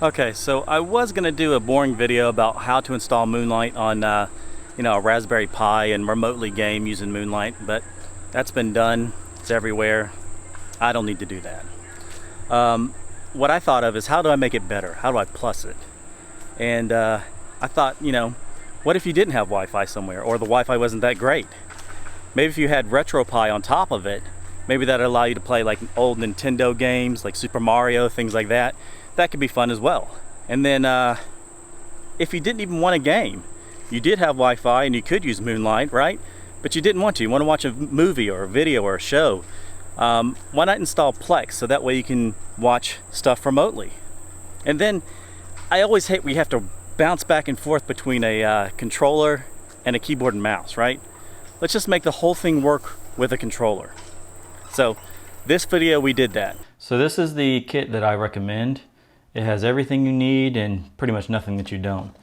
Okay, so I was gonna do a boring video about how to install Moonlight on a Raspberry Pi and remotely game using Moonlight, but that's been done. It's everywhere. I don't need to do that. What I thought of is, how do I make it better? How do I plus it? And I thought, what if you didn't have Wi-Fi somewhere, or the Wi-Fi wasn't that great? Maybe if you had RetroPie on top of it, maybe that'd allow you to play like old Nintendo games like Super Mario, things like that. That could be fun as well. And then if you didn't even want a game, you did have Wi-Fi and you could use Moonlight, right? But you didn't want to. You want to watch a movie or a video or a show. Why not install Plex, so that way you can watch stuff remotely? And then I always hate we have to bounce back and forth between a controller and a keyboard and mouse, right? Let's just make the whole thing work with a controller. So this video we did that. So this is the kit that I recommend. It has everything you need and pretty much nothing that you don't.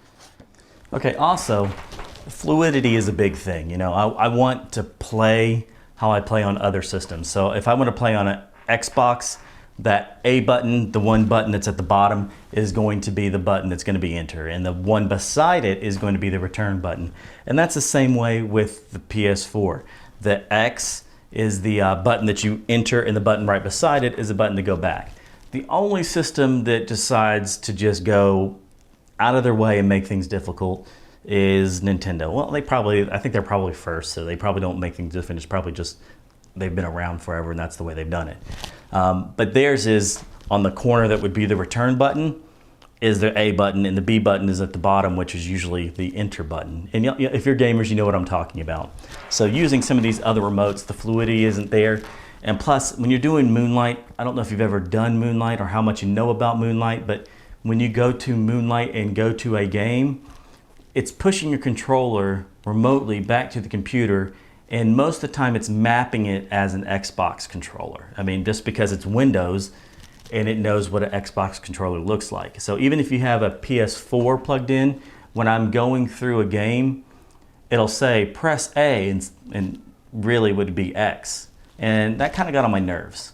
Okay, also, fluidity is a big thing. I want to play how I play on other systems. So if I want to play on an Xbox, that A button, the one button that's at the bottom, is going to be the button that's going to be enter, and the one beside it is going to be the return button. And that's the same way with the PS4. The X is the button that you enter, and the button right beside it is a button to go back. The only system that decides to just go out of their way and make things difficult is Nintendo. Well, I think they're probably first, so they probably don't make things different. It's probably just they've been around forever and that's the way they've done it. But theirs is on the corner that would be the return button is the A button, and the B button is at the bottom, which is usually the enter button. And if you're gamers, you know what I'm talking about. So using some of these other remotes, the fluidity isn't there. And plus, when you're doing Moonlight, I don't know if you've ever done Moonlight or how much you know about Moonlight, but when you go to Moonlight and go to a game, it's pushing your controller remotely back to the computer, and most of the time it's mapping it as an Xbox controller. I mean, just because it's Windows and it knows what an Xbox controller looks like. So even if you have a PS4 plugged in, when I'm going through a game, it'll say press A and really would be X. And that kind of got on my nerves.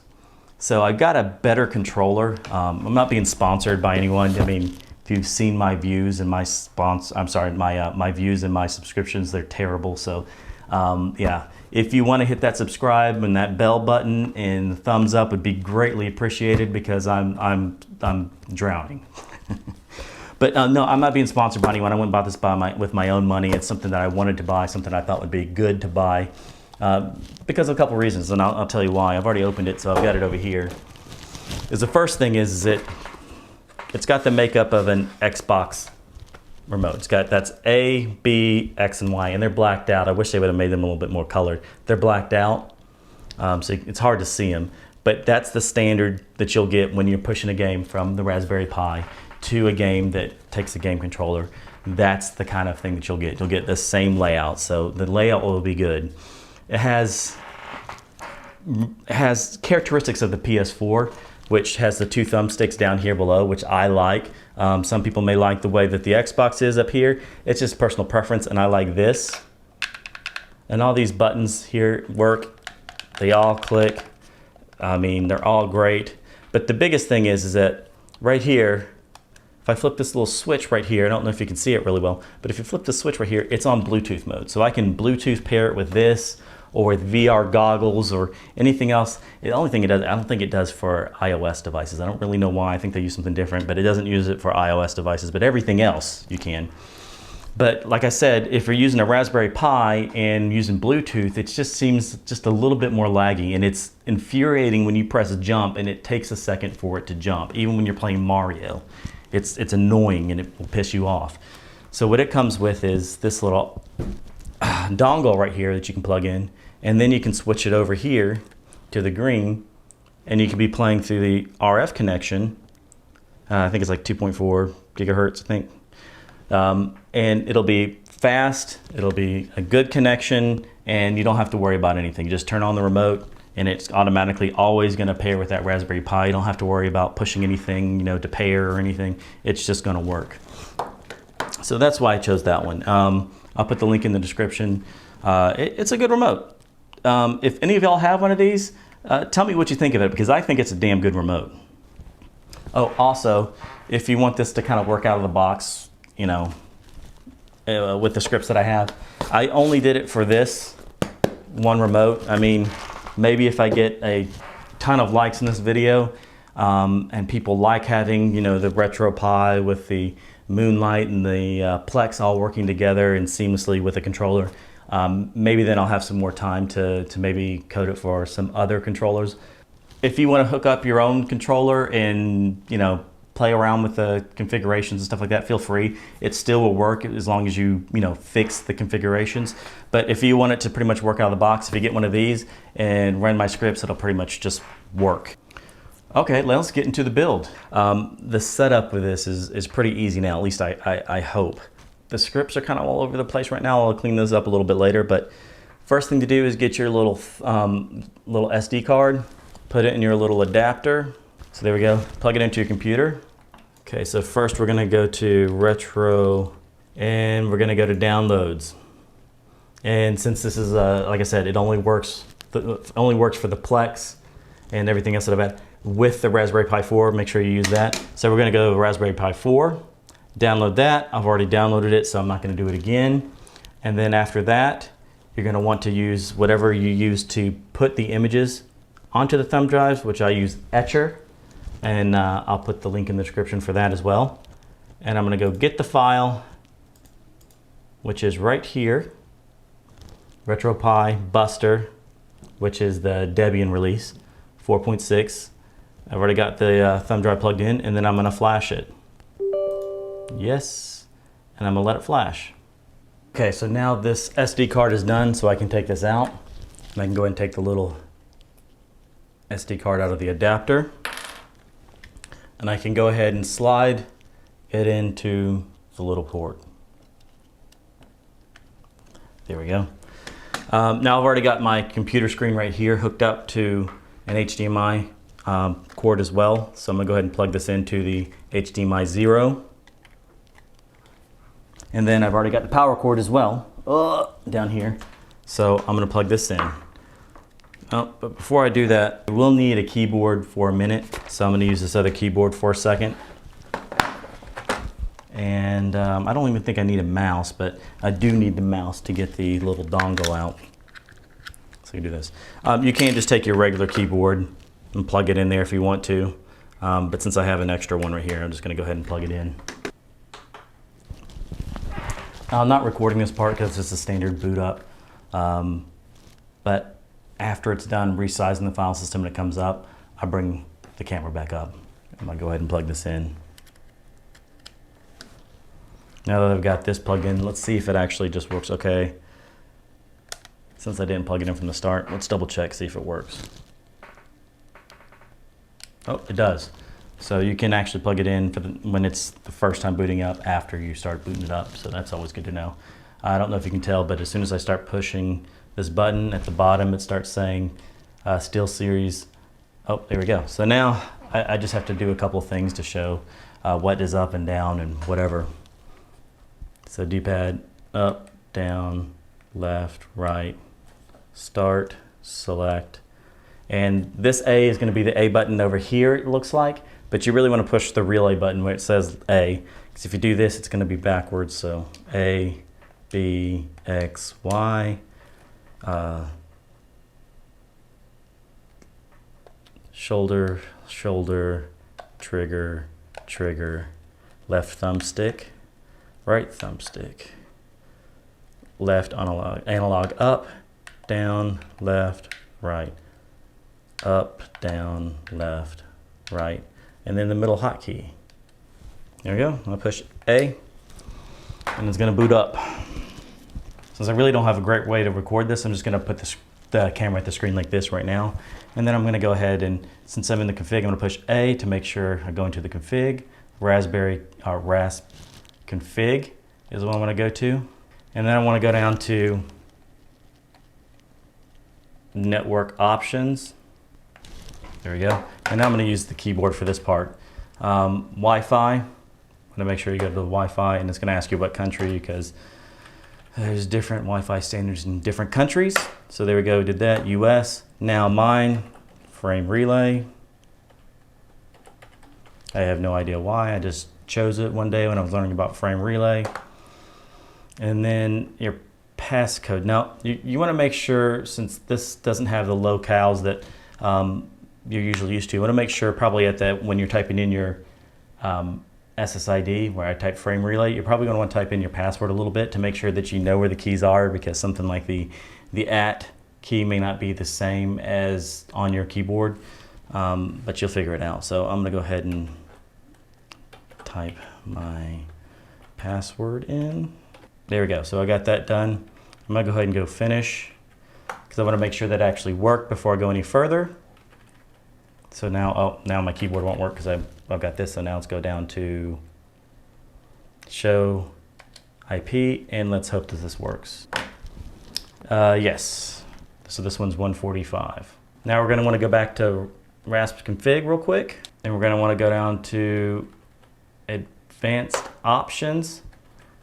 So I got a better controller. I'm not being sponsored by anyone. I mean, if you've seen my views and my views and my subscriptions, they're terrible. So yeah, if you want to hit that subscribe and that bell button and the thumbs up would be greatly appreciated, because I'm drowning. But no, I'm not being sponsored by anyone. I went and bought this with my own money. It's something that I wanted to buy, something I thought would be good to buy. Because of a couple reasons, and I'll tell you why. I've already opened it, so I've got it over here. The first thing is it's got the makeup of an Xbox remote. That's A, B, X, and Y, and they're blacked out. I wish they would have made them a little bit more colored. They're blacked out, so it's hard to see them. But that's the standard that you'll get when you're pushing a game from the Raspberry Pi to a game that takes a game controller. That's the kind of thing that you'll get. You'll get the same layout, so the layout will be good. It has characteristics of the PS4, which has the two thumbsticks down here below, which I like. Some people may like the way that the Xbox is up here. It's just personal preference, and I like this. And all these buttons here work. They all click. I mean, they're all great. But the biggest thing is that right here, if I flip this little switch right here, I don't know if you can see it really well, but if you flip the switch right here, it's on Bluetooth mode. So I can Bluetooth pair it with this, or with VR goggles, or anything else. The only thing it does, I don't think it does for iOS devices. I don't really know why. I think they use something different, but it doesn't use it for iOS devices, but everything else you can. But like I said, if you're using a Raspberry Pi and using Bluetooth, it just seems just a little bit more laggy, and it's infuriating when you press jump and it takes a second for it to jump. Even when you're playing Mario, it's annoying and it will piss you off. So what it comes with is this little dongle right here that you can plug in, and then you can switch it over here to the green, and you can be playing through the RF connection. I think it's like 2.4 gigahertz, I think. And it'll be fast, it'll be a good connection, and you don't have to worry about anything. You just turn on the remote and it's automatically always going to pair with that Raspberry Pi. You don't have to worry about pushing anything, to pair or anything. It's just going to work. So that's why I chose that one. I'll put the link in the description. It's a good remote. If any of y'all have one of these, tell me what you think of it, because I think it's a damn good remote. Oh, also, if you want this to kind of work out of the box, you know, with the scripts that I have, I only did it for this one remote. I mean, maybe if I get a ton of likes in this video, and people like having, you know, the RetroPie with the Moonlight and the Plex all working together and seamlessly with a controller, maybe then I'll have some more time to maybe code it for some other controllers. If you want to hook up your own controller and, you know, play around with the configurations and stuff like that, feel free. It still will work as long as you know, fix the configurations. But if you want it to pretty much work out of the box, if you get one of these and run my scripts, it'll pretty much just work. Okay, let's get into the build. The setup with this is pretty easy now, at least I hope. The scripts are kind of all over the place right now. I'll clean those up a little bit later, but first thing to do is get your little SD card, put it in your little adapter. So there we go, plug it into your computer. Okay, so first we're gonna go to Retro, and we're gonna go to Downloads. And since this is, like I said, it only works for the Plex and everything else that I've had with the Raspberry Pi 4, make sure you use that. So we're gonna go to Raspberry Pi 4, download that. I've already downloaded it, so I'm not gonna do it again. And then after that, you're gonna want to use whatever you use to put the images onto the thumb drives, which I use Etcher, and I'll put the link in the description for that as well. And I'm gonna go get the file, which is right here, RetroPie Buster, which is the Debian release, 4.6. I've already got the thumb drive plugged in, and then I'm gonna flash it. Yes, and I'm gonna let it flash. Okay, so now this SD card is done, so I can take this out. And I can go ahead and take the little SD card out of the adapter. And I can go ahead and slide it into the little port. There we go. Now I've already got my computer screen right here hooked up to an HDMI cord as well. So I'm gonna go ahead and plug this into the HDMI 0. And then I've already got the power cord as well, down here. So I'm gonna plug this in. Oh, but before I do that, I will need a keyboard for a minute. So I'm gonna use this other keyboard for a second. And I don't even think I need a mouse, but I do need the mouse to get the little dongle out. So you can do this. You can just take your regular keyboard and plug it in there if you want to. But since I have an extra one right here, I'm just gonna go ahead and plug it in. I'm not recording this part because it's a standard boot up. But after it's done resizing the file system and it comes up, I bring the camera back up. I'm gonna go ahead and plug this in. Now that I've got this plugged in, let's see if it actually just works okay. Since I didn't plug it in from the start, let's double check, see if it works. Oh, it does. So you can actually plug it in for when it's the first time booting up after you start booting it up. So that's always good to know. I don't know if you can tell, but as soon as I start pushing this button at the bottom, it starts saying Steel Series. Oh, there we go. So now I just have to do a couple of things to show what is up and down and whatever. So D-pad, up, down, left, right, start, select. And this A is going to be the A button over here, it looks like. But you really want to push the real A button where it says A. Because if you do this, it's going to be backwards. So A, B, X, Y. Shoulder, shoulder, trigger, trigger, left thumbstick, right thumbstick, left analog up, down, left, right, up, down, left, right, and then the middle hotkey. There we go. I'll push A, and it's going to boot up. Since I really don't have a great way to record this, I'm just going to put the camera at the screen like this right now. And then I'm going to go ahead and, since I'm in the config, I'm going to push A to make sure I go into the config. Rasp config is what I want to go to. And then I want to go down to network options. There we go. And now I'm going to use the keyboard for this part. Wi-Fi. I'm going to make sure you go to the Wi-Fi, and it's going to ask you what country, because there's different Wi-Fi standards in different countries. So there we go, did that, US. Now mine, frame relay. I have no idea why. I just chose it one day when I was learning about frame relay. And then your passcode. Now, you want to make sure, since this doesn't have the locales that you're usually used to, you want to make sure probably at that when you're typing in your SSID, where I type frame relay, you're probably going to want to type in your password a little bit to make sure that you know where the keys are, because something like the @ key may not be the same as on your keyboard, but you'll figure it out. So I'm going to go ahead and type my password in. There we go. So I got that done. I'm going to go ahead and go finish, because I want to make sure that actually worked before I go any further. So now, oh, now my keyboard won't work because I've got this. So now let's go down to show IP, and let's hope that this works. Yes. So this one's 145. Now we're going to want to go back to RASP config real quick, and we're going to want to go down to advanced options,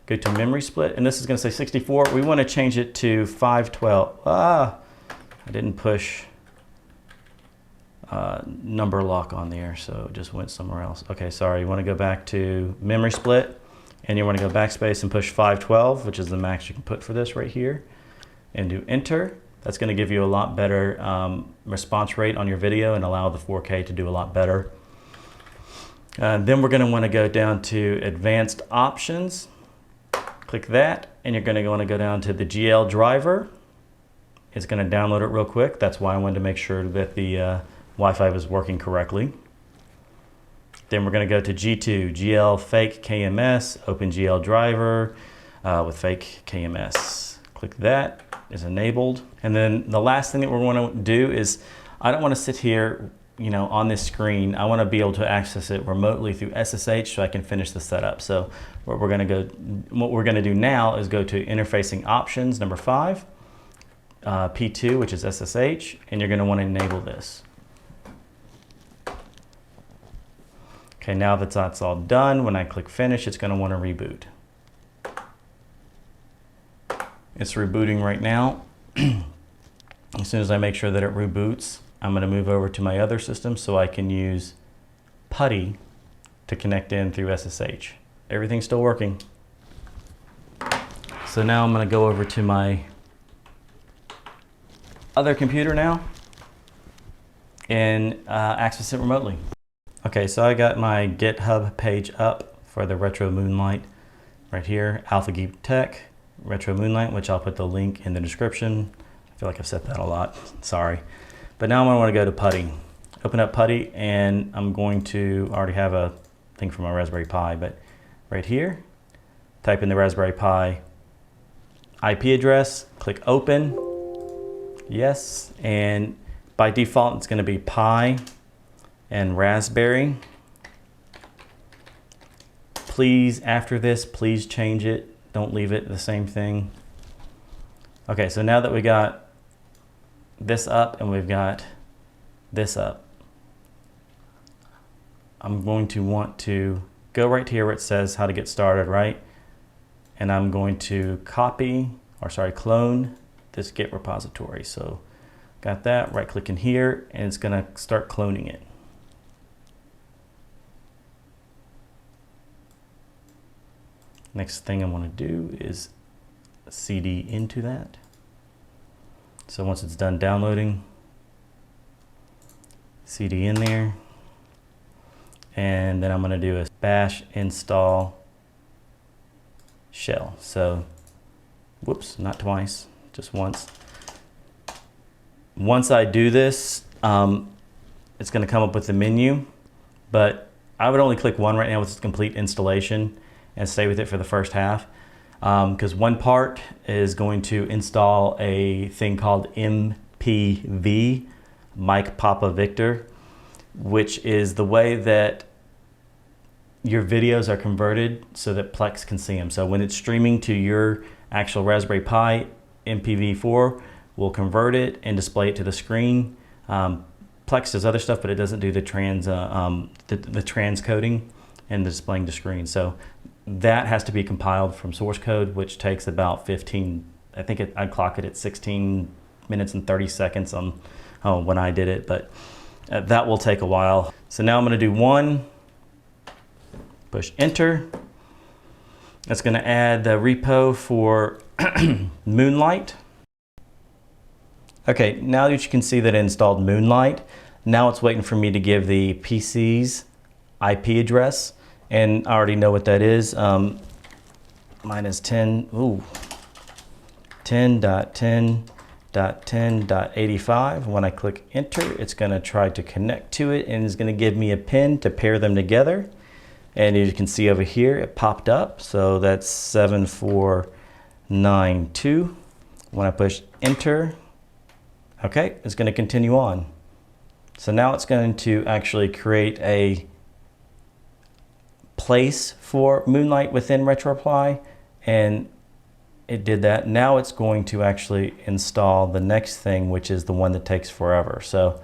go to memory split, and this is going to say 64. We want to change it to 512. I didn't push number lock on there, so it just went somewhere else. Okay, sorry. You want to go back to memory split, and you want to go backspace and push 512, which is the max you can put for this right here, and do enter. That's going to give you a lot better response rate on your video and allow the 4K to do a lot better. Then we're going to want to go down to advanced options. Click that, and you're going to want to go down to the GL driver. It's going to download it real quick. That's why I wanted to make sure that the Wi-Fi was working correctly. Then we're going to go to G2, GL fake KMS, open GL driver with fake KMS. Click that, is enabled. And then the last thing that we're going to do is, I don't want to sit here, you know, on this screen. I want to be able to access it remotely through SSH so I can finish the setup. So what we're going to do now is go to interfacing options, number 5, P2, which is SSH, and you're going to want to enable this. Okay, now that that's all done, when I click finish, it's going to want to reboot. It's rebooting right now. As soon as I make sure that it reboots, I'm going to move over to my other system so I can use PuTTY to connect in through SSH. Everything's still working. So now I'm going to go over to my other computer now and access it remotely. Okay, so I got my GitHub page up for the Retro Moonlight right here, Alpha Geek Tech, Retro Moonlight, which I'll put the link in the description. I feel like I've said that a lot, sorry. But now I'm going to want to go to PuTTY. Open up PuTTY, and I'm going to already have a thing for my Raspberry Pi, but right here, type in the Raspberry Pi IP address, click open, yes, and by default it's going to be Pi and Raspberry. Please, after this, please change it. Don't leave it the same thing. Okay, so now that we got this up and we've got this up, I'm going to want to go right here where it says how to get started, right? And I'm going to clone this Git repository. So got that, right click in here, and it's gonna start cloning it. Next thing I want to do is CD into that. So once it's done downloading, CD in there, and then I'm going to do a bash install shell. So, whoops, not twice, just once. Once I do this, it's going to come up with the menu, but I would only click one right now with its complete installation and stay with it for the first half, because one part is going to install a thing called MPV, Mike Papa Victor, which is the way that your videos are converted so that Plex can see them. So when it's streaming to your actual Raspberry Pi, MPV4 will convert it and display it to the screen. Plex does other stuff, but it doesn't do the transcoding and the displaying to screen. So that has to be compiled from source code, which takes about 15, I think I'd clock it at 16 minutes and 30 seconds on when I did it, but that will take a while. So now I'm going to do one Push enter. That's going to add the repo for Moonlight. Okay, now that you can see that it installed Moonlight, now it's waiting for me to give the PC's IP address, and I already know what that is. Mine is 10.10.10.85. When I click enter, it's going to try to connect to it, and it's going to give me a pin to pair them together. And as you can see over here, it popped up. So that's 7492. When I push enter, okay, it's going to continue on. So now it's going to actually create a place for Moonlight within RetroPie, and it did that. Now it's going to actually install the next thing, which is the one that takes forever. So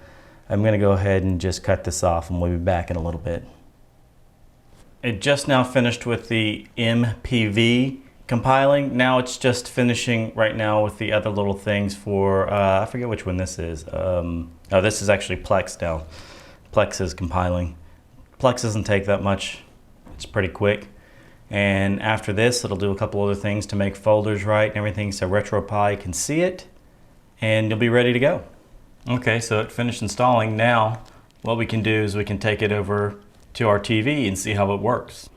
I'm going to go ahead and just cut this off, and we'll be back in a little bit. It just now finished with the MPV compiling. Now it's just finishing right now with the other little things for, I forget which one this is. Oh, this is actually Plex now. Plex is compiling. Plex doesn't take that much. It's pretty quick. And after this, it'll do a couple other things to make folders right and everything so RetroPie can see it, and you'll be ready to go. Okay, so it finished installing. Now what we can do is we can take it over to our TV and see how it works.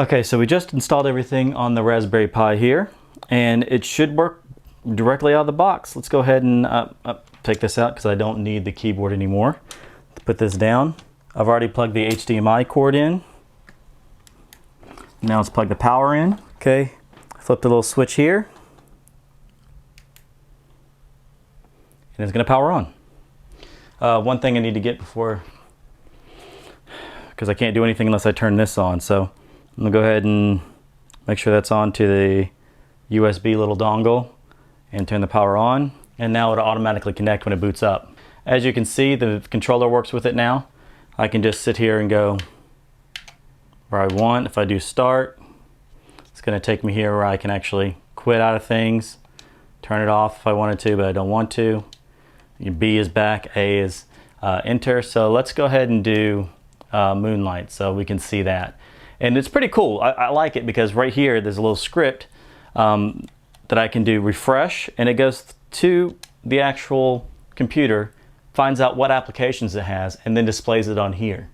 Okay, so we just installed everything on the Raspberry Pi here, and it should work directly out of the box. Let's go ahead and take this out because I don't need the keyboard anymore. Put this down. I've already plugged the HDMI cord in. Now let's plug the power in. Okay, flip the little switch here, and it's going to power on. One thing I need to get before, because I can't do anything unless I turn this on, so I'm going to go ahead and make sure that's on to the USB little dongle and turn the power on, and now it'll automatically connect when it boots up. As you can see, the controller works with it now. I can just sit here and go where I want. If I do start, it's going to take me here where I can actually quit out of things, turn it off if I wanted to, but I don't want to. B is back, A is enter. So let's go ahead and do Moonlight so we can see that. And it's pretty cool. I like it because right here there's a little script that I can do refresh, and it goes to the actual computer, finds out what applications it has, and then displays it on here.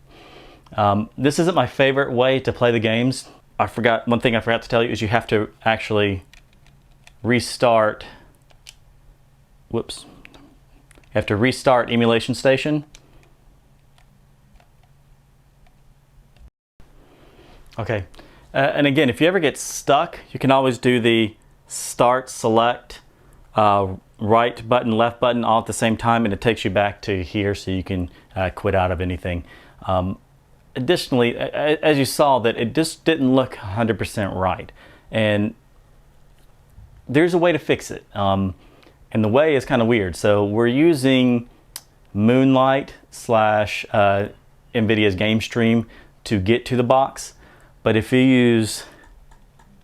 This isn't my favorite way to play the games. One thing I forgot to tell you is you have to actually restart, whoops. You have to restart Emulation Station. Okay, and again, if you ever get stuck, you can always do the start, select, right button, left button all at the same time, and it takes you back to here so you can quit out of anything. Additionally, as you saw, that it just didn't look 100% right, and there's a way to fix it, and the way is kind of weird. So we're using Moonlight / NVIDIA's GameStream to get to the box, but if you use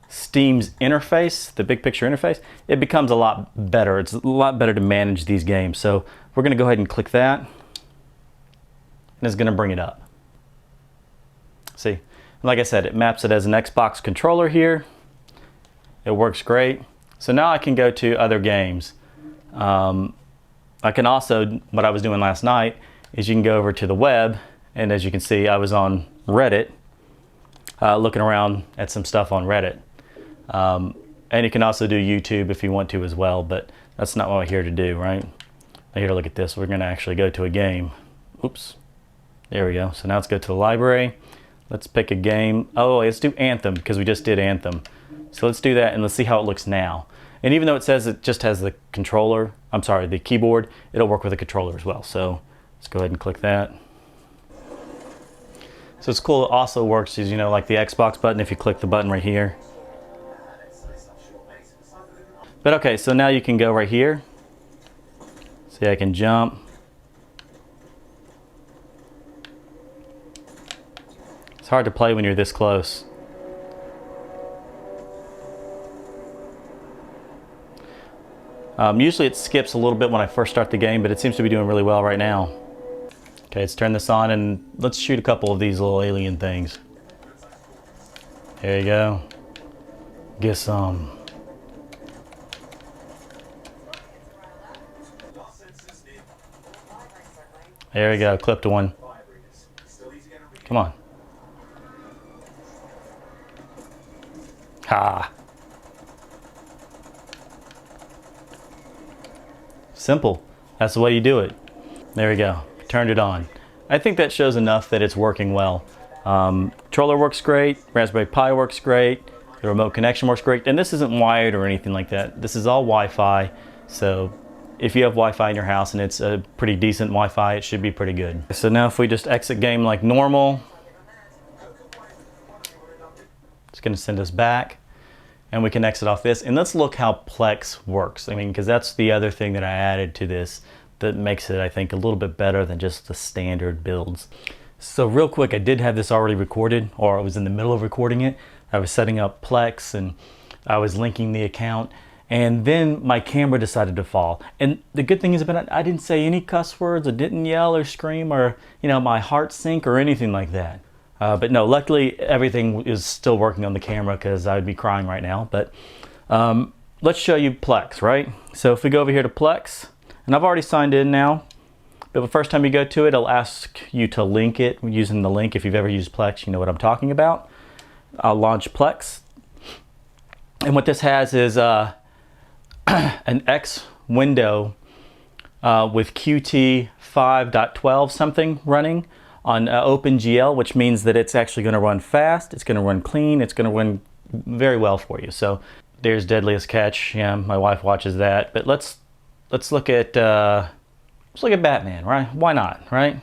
Steam's interface, the big picture interface, it becomes a lot better. It's a lot better to manage these games. So we're going to go ahead and click that, and it's going to bring it up. See, like I said, it maps it as an Xbox controller here. It works great. So now I can go to other games. I can also, what I was doing last night is you can go over to the web, and as you can see, I was on Reddit, looking around at some stuff on Reddit. And you can also do YouTube if you want to as well, but that's not what we're here to do, right? We're here to look at this. We're going to actually go to a game. Oops. There we go. So now let's go to the library. Let's pick a game. Oh, let's do Anthem because we just did Anthem. So let's do that and let's see how it looks now. And even though it says it just has the controller, I'm sorry, the keyboard, it'll work with the controller as well. So let's go ahead and click that. So it's cool. It also works as, you know, like the Xbox button, if you click the button right here. But okay, so now you can go right here. See, I can jump. It's hard to play when you're this close. Usually it skips a little bit when I first start the game, but it seems to be doing really well right now. Okay, let's turn this on and let's shoot a couple of these little alien things. There you go. Get some. There we go, clip to one. Come on. Ha. Simple. That's the way you do it. There we go. Turned it on. I think that shows enough that it's working well. Controller works great. Raspberry Pi works great. The remote connection works great. And this isn't wired or anything like that. This is all Wi-Fi. So if you have Wi-Fi in your house and it's a pretty decent Wi-Fi, it should be pretty good. So now if we just exit game like normal, it's going to send us back. And we can exit off this. And let's look how Plex works. I mean, because that's the other thing that I added to this that makes it, I think, a little bit better than just the standard builds. So real quick, I did have this already recorded, or I was in the middle of recording it. I was setting up Plex and I was linking the account. And then my camera decided to fall. And the good thing is about it, I didn't say any cuss words. I didn't yell or scream or, you know, my heart sink or anything like that. But no, luckily everything is still working on the camera because I would be crying right now. But let's show you Plex, right? So if we go over here to Plex, and I've already signed in now, but the first time you go to it, it'll ask you to link it using the link. If you've ever used Plex, you know what I'm talking about. I'll launch Plex. And what this has is an X window with Qt 5.12 something running on OpenGL, which means that it's actually going to run fast, it's going to run clean, it's going to run very well for you. So there's Deadliest Catch. Yeah, my wife watches that. But let's look at Batman, right? Why not, right?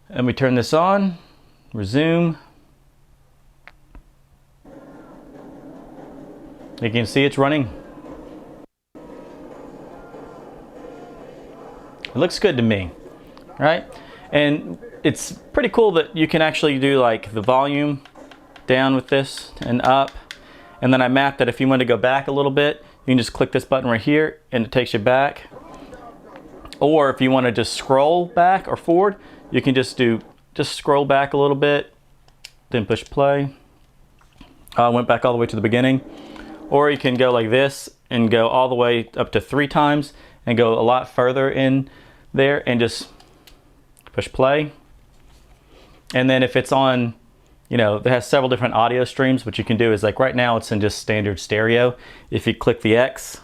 And we turn this on, resume. You can see it's running. It looks good to me, right? And it's pretty cool that you can actually do like the volume down with this and up. And then I mapped that if you want to go back a little bit, you can just click this button right here and it takes you back. Or if you want to just scroll back or forward, you can just scroll back a little bit, then push play. Went back all the way to the beginning. Or you can go like this and go all the way up to 3 times and go a lot further in there and just push play. And then if it's on, you know, it has several different audio streams. What you can do is, like right now it's in just standard stereo. If you click the X,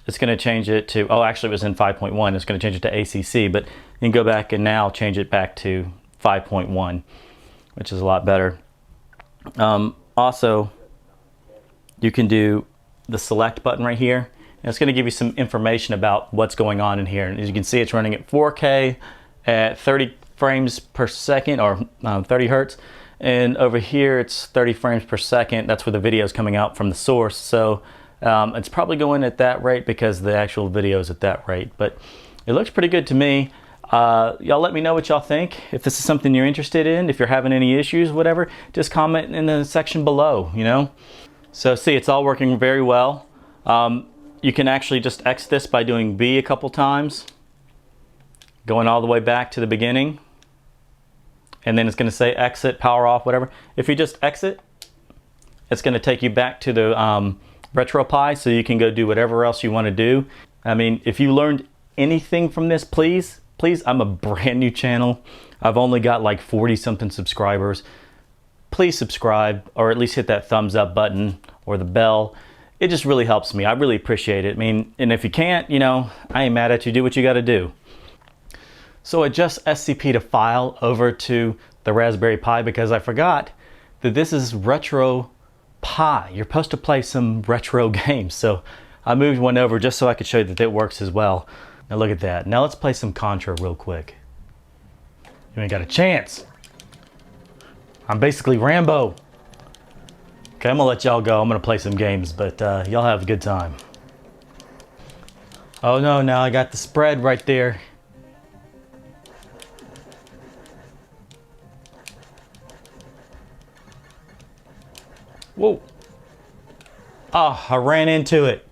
it's going to change it to, oh, actually it was in 5.1. It's going to change it to ACC, but you can go back and now change it back to 5.1, which is a lot better. Also, you can do the select button right here. And it's going to give you some information about what's going on in here. And as you can see, it's running at 4K at 30 frames per second, or 30 hertz. And over here, it's 30 frames per second. That's where the video is coming out from the source. So it's probably going at that rate because the actual video is at that rate. But it looks pretty good to me. Y'all let me know what y'all think. If this is something you're interested in, if you're having any issues, whatever, just comment in the section below, you know? So see, it's all working very well. You can actually just X this by doing B a couple times, going all the way back to the beginning, and then it's going to say exit, power off, whatever. If you just exit, it's going to take you back to the RetroPie, so you can go do whatever else you want to do. I mean, if you learned anything from this, please, I'm a brand new channel. I've only got like 40 something subscribers. Please subscribe, or at least hit that thumbs up button or the bell. It just really helps me. I really appreciate it. I mean, and if you can't, you know, I ain't mad at you. Do what you got to do. So I just SCP'd a file over to the Raspberry Pi because I forgot that this is RetroPie. You're supposed to play some retro games. So I moved one over just so I could show you that it works as well. Now look at that. Now let's play some Contra real quick. You ain't got a chance. I'm basically Rambo. Okay, I'm gonna let y'all go. I'm gonna play some games, but y'all have a good time. Oh no, now I got the spread right there. Whoa. Oh, I ran into it.